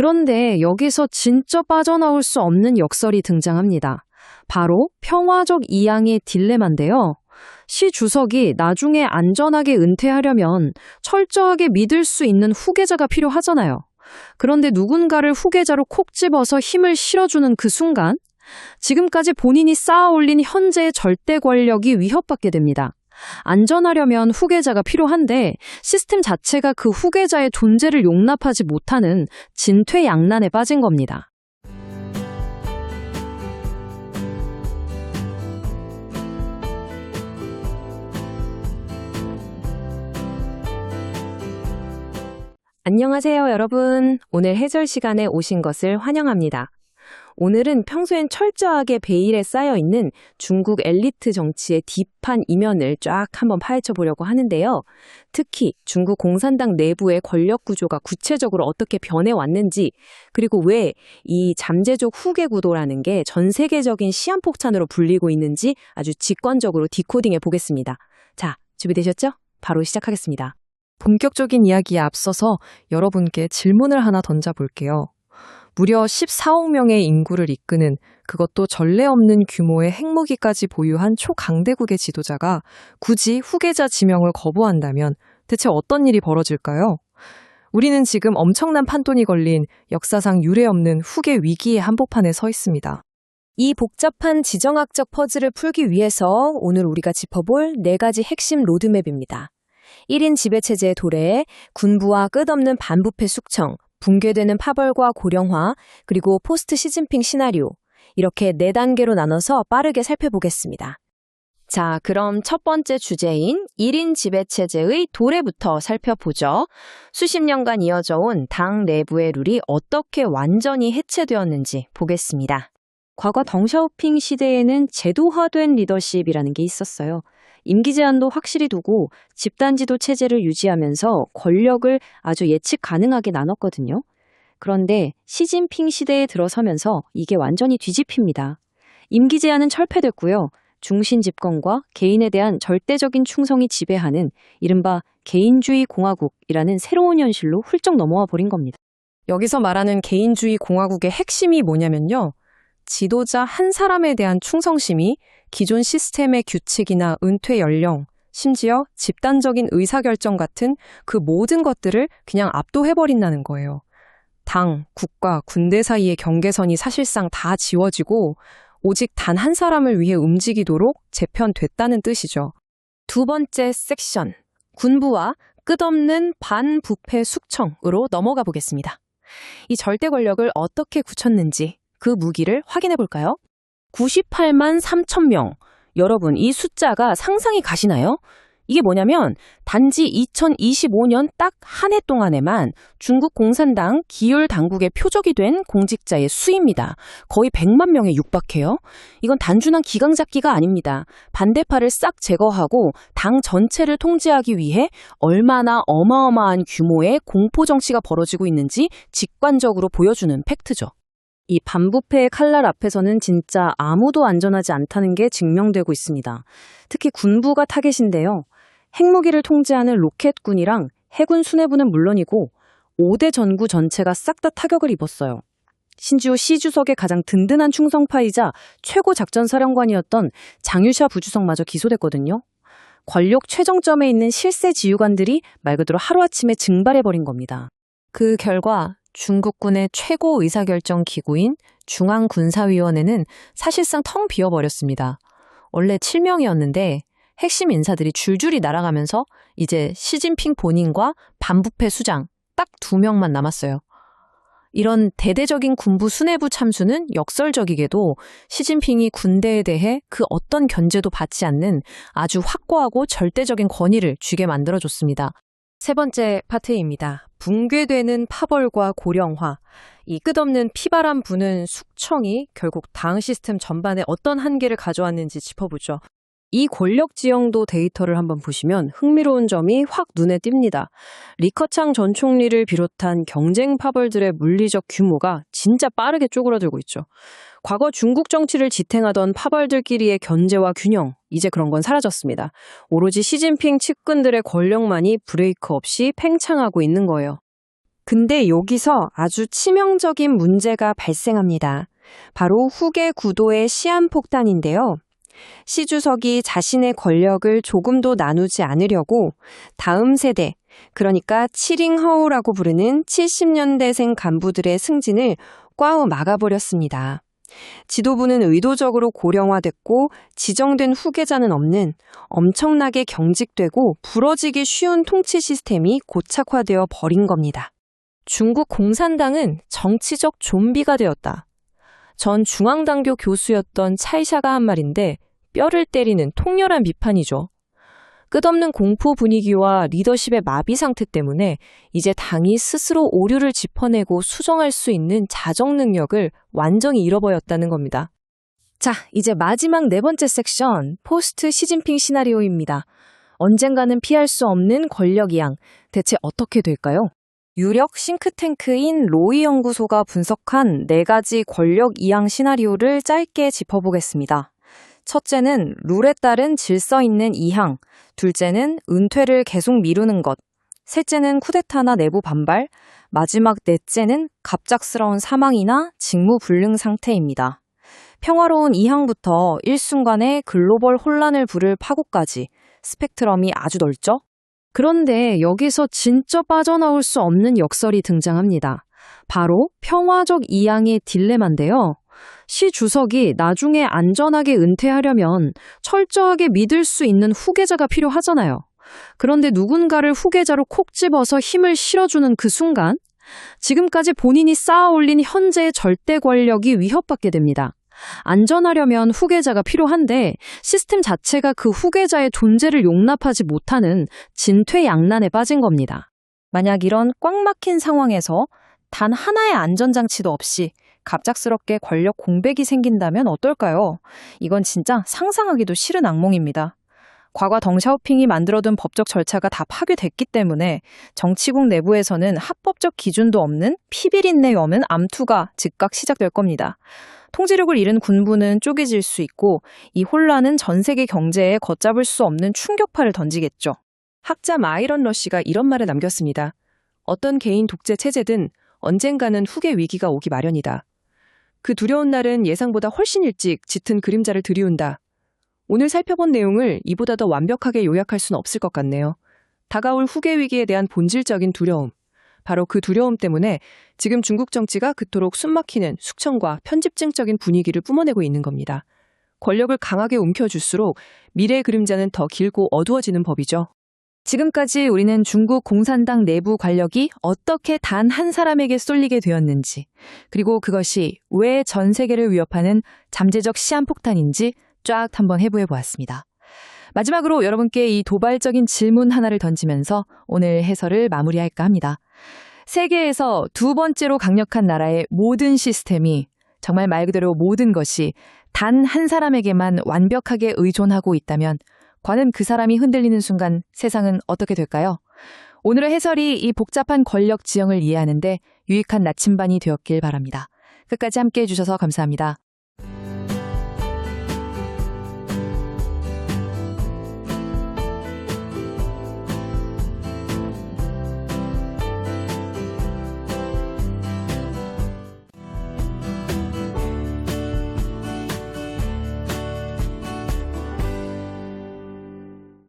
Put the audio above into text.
그런데 여기서 진짜 빠져나올 수 없는 역설이 등장합니다. 바로 평화적 이양의 딜레마인데요. 시 주석이 나중에 안전하게 은퇴하려면 철저하게 믿을 수 있는 후계자가 필요하잖아요. 그런데 누군가를 후계자로 콕 집어서 힘을 실어주는 그 순간, 지금까지 본인이 쌓아올린 현재의 절대 권력이 위협받게 됩니다. 안전하려면 후계자가 필요한데 시스템 자체가 그 후계자의 존재를 용납하지 못하는 진퇴양난에 빠진 겁니다. 안녕하세요, 여러분. 오늘 해설 시간에 오신 것을 환영합니다. 오늘은 평소엔 철저하게 베일에 쌓여있는 중국 엘리트 정치의 딥한 이면을 쫙 한번 파헤쳐 보려고 하는데요. 특히 중국 공산당 내부의 권력 구조가 구체적으로 어떻게 변해왔는지, 그리고 왜 이 잠재적 후계 구도라는 게 전 세계적인 시한폭탄으로 불리고 있는지 아주 직관적으로 디코딩해 보겠습니다. 자, 준비되셨죠? 바로 시작하겠습니다. 본격적인 이야기에 앞서서 여러분께 질문을 하나 던져볼게요. 무려 14억 명의 인구를 이끄는, 그것도 전례 없는 규모의 핵무기까지 보유한 초강대국의 지도자가 굳이 후계자 지명을 거부한다면 대체 어떤 일이 벌어질까요? 우리는 지금 엄청난 판돈이 걸린 역사상 유례없는 후계 위기의 한복판에 서 있습니다. 이 복잡한 지정학적 퍼즐을 풀기 위해서 오늘 우리가 짚어볼 4가지 핵심 로드맵입니다. 1인 지배체제의 도래, 군부와 끝없는 반부패 숙청, 붕괴되는 파벌과 고령화, 그리고 포스트 시진핑 시나리오, 이렇게 4단계로 나눠서 빠르게 살펴보겠습니다. 자, 그럼 첫 번째 주제인 1인 지배체제의 도래부터 살펴보죠. 수십 년간 이어져 온 당 내부의 룰이 어떻게 완전히 해체되었는지 보겠습니다. 과거 덩샤오핑 시대에는 제도화된 리더십이라는 게 있었어요. 임기 제한도 확실히 두고 집단지도 체제를 유지하면서 권력을 아주 예측 가능하게 나눴거든요. 그런데 시진핑 시대에 들어서면서 이게 완전히 뒤집힙니다. 임기 제한은 철폐됐고요. 중신 집권과 개인에 대한 절대적인 충성이 지배하는 이른바 개인주의 공화국이라는 새로운 현실로 훌쩍 넘어와 버린 겁니다. 여기서 말하는 개인주의 공화국의 핵심이 뭐냐면요. 지도자 한 사람에 대한 충성심이 기존 시스템의 규칙이나 은퇴 연령, 심지어 집단적인 의사결정 같은 그 모든 것들을 그냥 압도해버린다는 거예요. 당, 국가, 군대 사이의 경계선이 사실상 다 지워지고 오직 단 한 사람을 위해 움직이도록 재편됐다는 뜻이죠. 두 번째 섹션, 군부와 끝없는 반부패 숙청으로 넘어가 보겠습니다. 이 절대 권력을 어떻게 굳혔는지 그 무기를 확인해 볼까요? 98만 3천 명. 여러분, 이 숫자가 상상이 가시나요? 이게 뭐냐면 단지 2025년 딱 한 해 동안에만 중국 공산당 기율 당국의 표적이 된 공직자의 수입니다. 거의 100만 명에 육박해요. 이건 단순한 기강 잡기가 아닙니다. 반대파를 싹 제거하고 당 전체를 통제하기 위해 얼마나 어마어마한 규모의 공포 정치가 벌어지고 있는지 직관적으로 보여주는 팩트죠. 이 반부패의 칼날 앞에서는 진짜 아무도 안전하지 않다는 게 증명되고 있습니다. 특히 군부가 타겟인데요. 핵무기를 통제하는 로켓군이랑 해군 수뇌부는 물론이고 5대 전구 전체가 싹 다 타격을 입었어요. 심지어 시 주석의 가장 든든한 충성파이자 최고 작전사령관이었던 장유샤 부주석마저 기소됐거든요. 권력 최정점에 있는 실세 지휘관들이 말 그대로 하루아침에 증발해버린 겁니다. 그 결과 중국군의 최고 의사결정 기구인 중앙군사위원회는 사실상 텅 비어버렸습니다. 원래 7명이었는데 핵심 인사들이 줄줄이 날아가면서 이제 시진핑 본인과 반부패 수장 딱 2명만 남았어요. 이런 대대적인 군부 수뇌부 참수는 역설적이게도 시진핑이 군대에 대해 그 어떤 견제도 받지 않는 아주 확고하고 절대적인 권위를 쥐게 만들어줬습니다. 세 번째 파트입니다. 붕괴되는 파벌과 고령화, 이 끝없는 피바람 부는 숙청이 결국 당 시스템 전반에 어떤 한계를 가져왔는지 짚어보죠. 이 권력 지형도 데이터를 한번 보시면 흥미로운 점이 확 눈에 띕니다. 리커창 전 총리를 비롯한 경쟁 파벌들의 물리적 규모가 진짜 빠르게 쪼그라들고 있죠. 과거 중국 정치를 지탱하던 파벌들끼리의 견제와 균형, 이제 그런 건 사라졌습니다. 오로지 시진핑 측근들의 권력만이 브레이크 없이 팽창하고 있는 거예요. 근데 여기서 아주 치명적인 문제가 발생합니다. 바로 후계 구도의 시한폭탄인데요. 시 주석이 자신의 권력을 조금도 나누지 않으려고 다음 세대, 그러니까 치링허우라고 부르는 70년대생 간부들의 승진을 꽈우 막아버렸습니다. 지도부는 의도적으로 고령화됐고 지정된 후계자는 없는 엄청나게 경직되고 부러지기 쉬운 통치 시스템이 고착화되어 버린 겁니다. 중국 공산당은 정치적 좀비가 되었다. 전 중앙당교 교수였던 차이샤가 한 말인데 뼈를 때리는 통렬한 비판이죠. 끝없는 공포 분위기와 리더십의 마비 상태 때문에 이제 당이 스스로 오류를 짚어내고 수정할 수 있는 자정 능력을 완전히 잃어버렸다는 겁니다. 자, 이제 마지막 네 번째 섹션, 포스트 시진핑 시나리오입니다. 언젠가는 피할 수 없는 권력 이양, 대체 어떻게 될까요? 유력 싱크탱크인 로이 연구소가 분석한 4가지 권력 이양 시나리오를 짧게 짚어보겠습니다. 첫째는 룰에 따른 질서 있는 이양, 둘째는 은퇴를 계속 미루는 것, 셋째는 쿠데타나 내부 반발, 마지막 넷째는 갑작스러운 사망이나 직무불능 상태입니다. 평화로운 이항부터 일순간에 글로벌 혼란을 부를 파국까지 스펙트럼이 아주 넓죠? 그런데 여기서 진짜 빠져나올 수 없는 역설이 등장합니다. 바로 평화적 이양의 딜레마인데요. 시 주석이 나중에 안전하게 은퇴하려면 철저하게 믿을 수 있는 후계자가 필요하잖아요. 그런데 누군가를 후계자로 콕 집어서 힘을 실어주는 그 순간, 지금까지 본인이 쌓아올린 현재의 절대 권력이 위협받게 됩니다. 안전하려면 후계자가 필요한데 시스템 자체가 그 후계자의 존재를 용납하지 못하는 진퇴양난에 빠진 겁니다. 만약 이런 꽉 막힌 상황에서 단 하나의 안전장치도 없이 갑작스럽게 권력 공백이 생긴다면 어떨까요? 이건 진짜 상상하기도 싫은 악몽입니다. 과거 덩샤오핑이 만들어둔 법적 절차가 다 파괴됐기 때문에 정치국 내부에서는 합법적 기준도 없는 피비린내 없는 암투가 즉각 시작될 겁니다. 통제력을 잃은 군부는 쪼개질 수 있고 이 혼란은 전 세계 경제에 걷잡을 수 없는 충격파를 던지겠죠. 학자 마이런 러시가 이런 말을 남겼습니다. 어떤 개인 독재 체제든 언젠가는 후계 위기가 오기 마련이다. 그 두려운 날은 예상보다 훨씬 일찍 짙은 그림자를 들이운다. 오늘 살펴본 내용을 이보다 더 완벽하게 요약할 수는 없을 것 같네요. 다가올 후계 위기에 대한 본질적인 두려움. 바로 그 두려움 때문에 지금 중국 정치가 그토록 숨막히는 숙청과 편집증적인 분위기를 뿜어내고 있는 겁니다. 권력을 강하게 움켜쥘수록 미래의 그림자는 더 길고 어두워지는 법이죠. 지금까지 우리는 중국 공산당 내부 권력이 어떻게 단 한 사람에게 쏠리게 되었는지, 그리고 그것이 왜 전 세계를 위협하는 잠재적 시한폭탄인지 쫙 한번 해부해 보았습니다. 마지막으로 여러분께 이 도발적인 질문 하나를 던지면서 오늘 해설을 마무리할까 합니다. 세계에서 두 번째로 강력한 나라의 모든 시스템이, 정말 말 그대로 모든 것이 단 한 사람에게만 완벽하게 의존하고 있다면 과연 그 사람이 흔들리는 순간 세상은 어떻게 될까요? 오늘의 해설이 이 복잡한 권력 지형을 이해하는데 유익한 나침반이 되었길 바랍니다. 끝까지 함께해 주셔서 감사합니다.